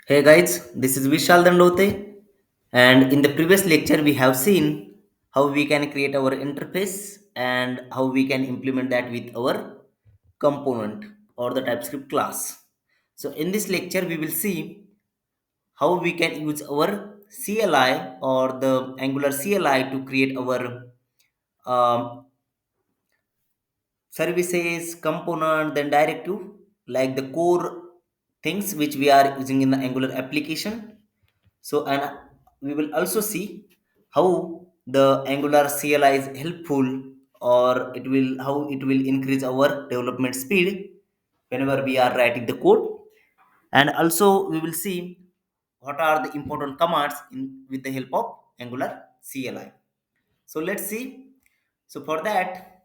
Hey guys, this is Vishal Dandote, and in the previous lecture, we have seen how we can create our interface and how we can implement that with our component or the TypeScript class. So, in this lecture, we will see how we can use our CLI or the Angular CLI to create our um, services, component, then directive, like the core things which we are using in the Angular application. So, and we will also see how the Angular CLI is helpful, or it will how it will increase our development speed whenever we are writing the code. And also we will see what are the important commands in with the help of Angular CLI. So let's see. So for that,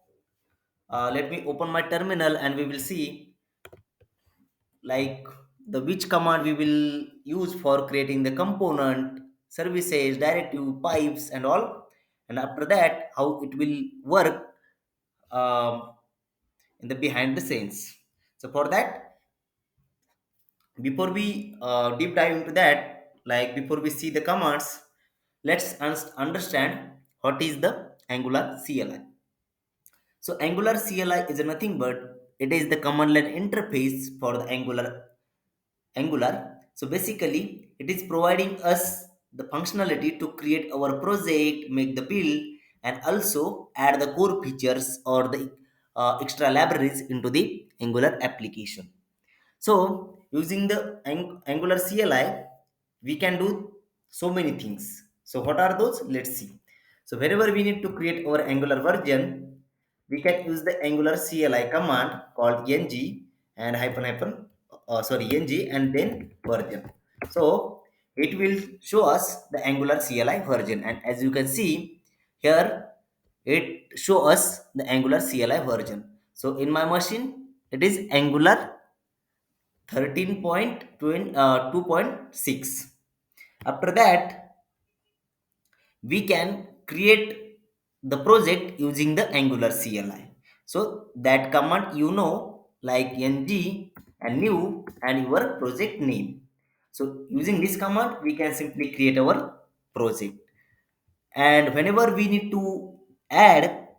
let me open my terminal and we will see like the which command we will use for creating the component, services, directive, pipes and all, and after that how it will work um, in the behind the scenes. So for that, before we deep dive into that, like before we see the commands, let's understand what is the Angular CLI. So Angular CLI is nothing but it is the command line interface for the Angular. So basically, it is providing us the functionality to create our project, make the build, and also add the core features or the extra libraries into the Angular application. So using the Angular CLI, we can do so many things. So what are those? Let's see. So whenever we need to create our Angular version, we can use the Angular CLI command called ng and hyphen hyphen ng and then version. So it will show us the Angular CLI version, and as you can see here, it show us the Angular CLI version. So in my machine, it is Angular 13.2.6. After that, we can create the project using the Angular CLI. So that command like ng and new and your project name. So using this command we can simply create our project, and whenever we need to add,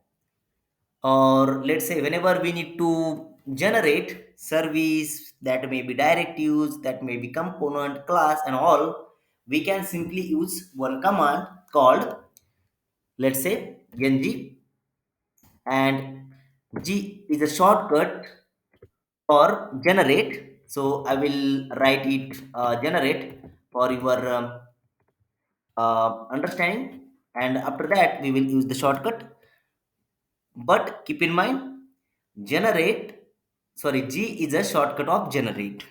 or let's say whenever we need to generate service, that may be directives, that may be component, class and all, we can simply use one command called, let's say, ng, and G is a shortcut for generate. So I will write it generate for your understanding, and after that we will use the shortcut. But keep in mind, generate, sorry, G is a shortcut of generate.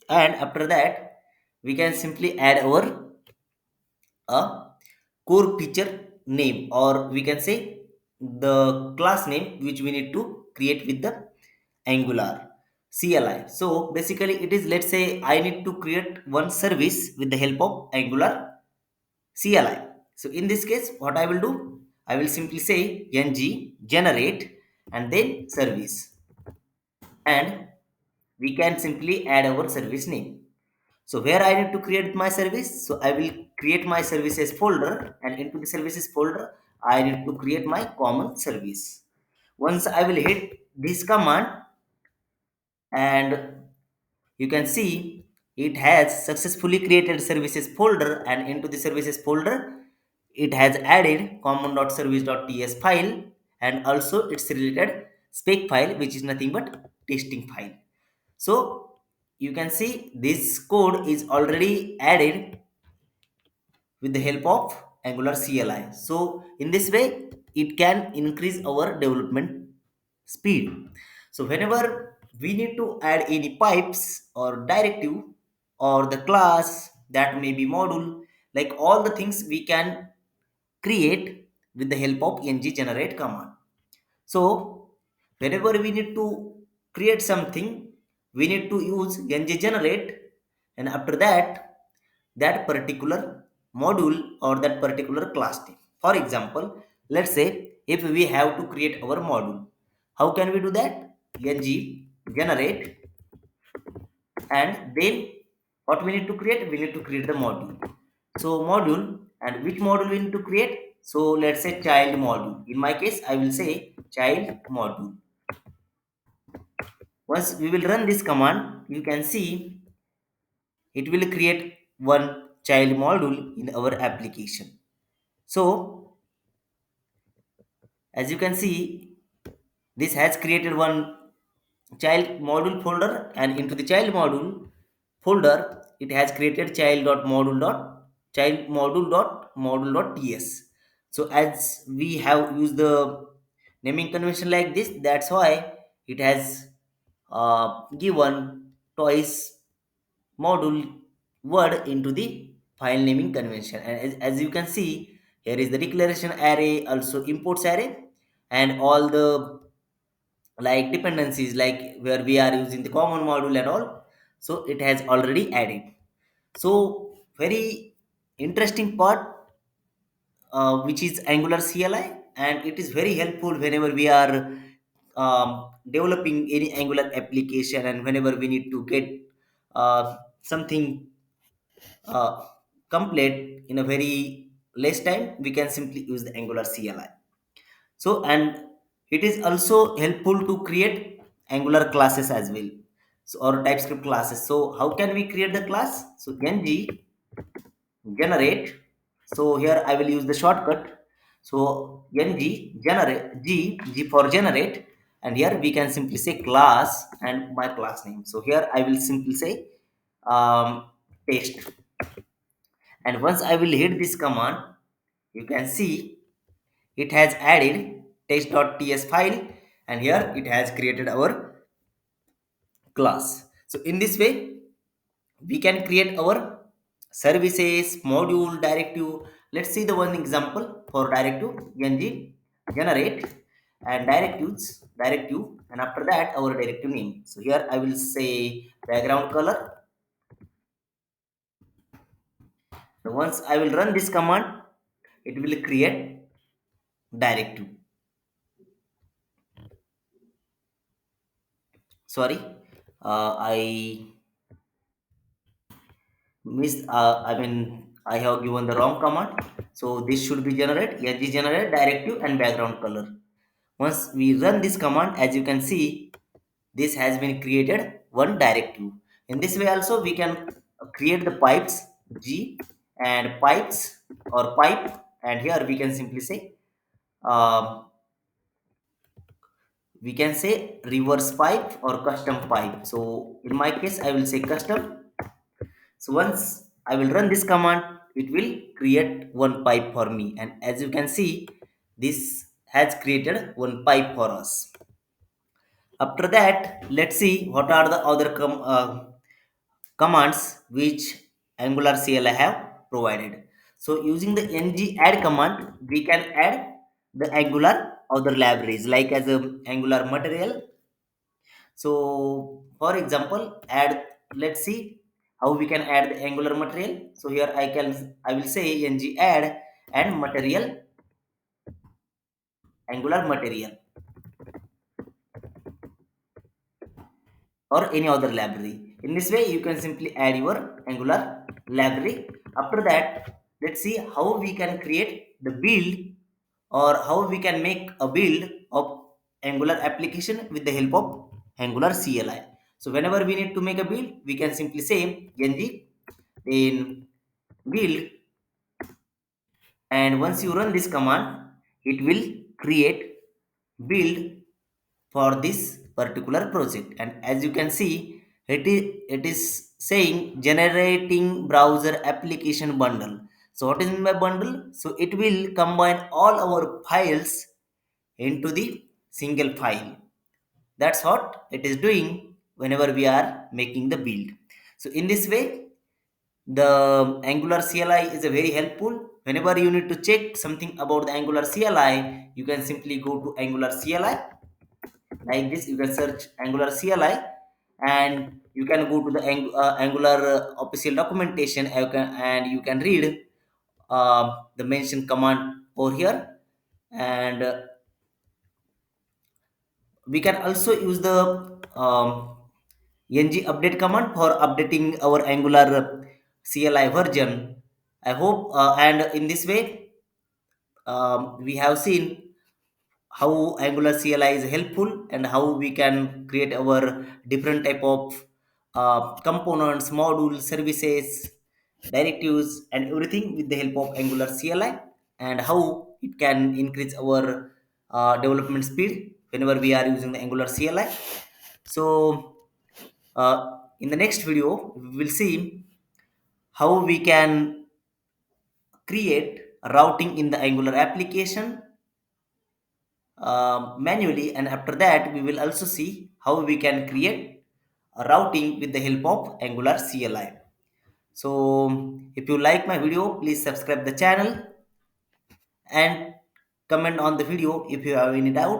And after that, we can simply add our core feature name, or we can say the class name which we need to create with the Angular CLI. So basically it is, let's say I need to create one service with the help of Angular CLI. So in this case, what I will do, I will simply say ng generate and then service, and we can simply add our service name. So where I need to create my service, so I will create my services folder, and into the services folder, I need to create my common service. Once I will hit this command, and you can see it has successfully created services folder, and into the services folder it has added common.service.ts file, and also its related spec file which is nothing but testing file. So you can see this code is already added with the help of Angular CLI. So in this way it can increase our development speed. So whenever we need to add any pipes or directive or the class, that may be module, like all the things we can create with the help of ng generate command. So whenever we need to create something, we need to use ng generate, and after that, that particular module or that particular class name. For example, let's say if we have to create our module, how can we do that? ng generate, and then What we need to create? We need to create the module. So module, and which module we need to create? So let's say child module. In my case, I will say child module. Once we will run this command, you can see it will create one child module in our application. So as you can see, this has created one child module folder, and into the child module folder, it has created child.module.ts. So as we have used the naming convention like this, that's why it has given toys module word into the file naming convention. And as you can see, here is the declaration array, also imports array, and all the like dependencies, like where we are using the common module and all. So it has already added. So very interesting part, which is Angular CLI, and it is very helpful whenever we are developing any Angular application, and whenever we need to get something uh, complete in a very less time, we can simply use the Angular CLI. So, and it is also helpful to create Angular classes as well, so or TypeScript classes. So how can we create the class? So ng generate. So here I will use the shortcut. So ng generate, g for generate, and here we can simply say class and my class name. So here I will simply say test. And once I will hit this command, you can see it has added test.ts file, and here it has created our class. So in this way, we can create our services, module, directive. Let's see the one example for directive. Ng generate and directive, and after that our directive name. So here I will say background color. So once I will run this command, it will create directive. Sorry, I missed. I mean, I have given the wrong command. So this should be generate, ng generate directive and background color. Once we run this command, as you can see, this has been created one directive. In this way also we can create the pipes g and pipes or pipe, and here we can simply say um, we can say reverse pipe or custom pipe. So in my case I will say custom. So once I will run this command, it will create one pipe for me, and as you can see, this has created one pipe for us. After that, let's see what are the other commands which Angular CLI have provided. So using the ng add command, we can add the Angular other libraries like as a Angular material. So for example, add, let's see how we can add the Angular material. So here I will say ng add and material, Angular material, or any other library. In this way, you can simply add your Angular library. After that, let's see how we can create the build, or how we can make a build of Angular application with the help of Angular CLI. So whenever we need to make a build, we can simply say ng in build, and once you run this command, it will create build for this particular project. And as you can see, it is saying generating browser application bundle. So what is in my bundle? So it will combine all our files into the single file. That's what it is doing whenever we are making the build. So in this way, the Angular CLI is a very helpful. Whenever you need to check something about the Angular CLI, you can simply go to Angular CLI like this. You can search Angular CLI, and you can go to the Angular official documentation, and you can read the mentioned command over here. And we can also use the ng update command for updating our Angular CLI version. I hope, and in this way, we have seen how Angular CLI is helpful and how we can create our different type of components, modules, services, directives, and everything with the help of Angular CLI, and how it can increase our development speed whenever we are using the Angular CLI. So, in the next video, we will see how we can create routing in the Angular application manually, and after that we will also see how we can create a routing with the help of Angular CLI. So if you like my video, please subscribe the channel and comment on the video if you have any doubt.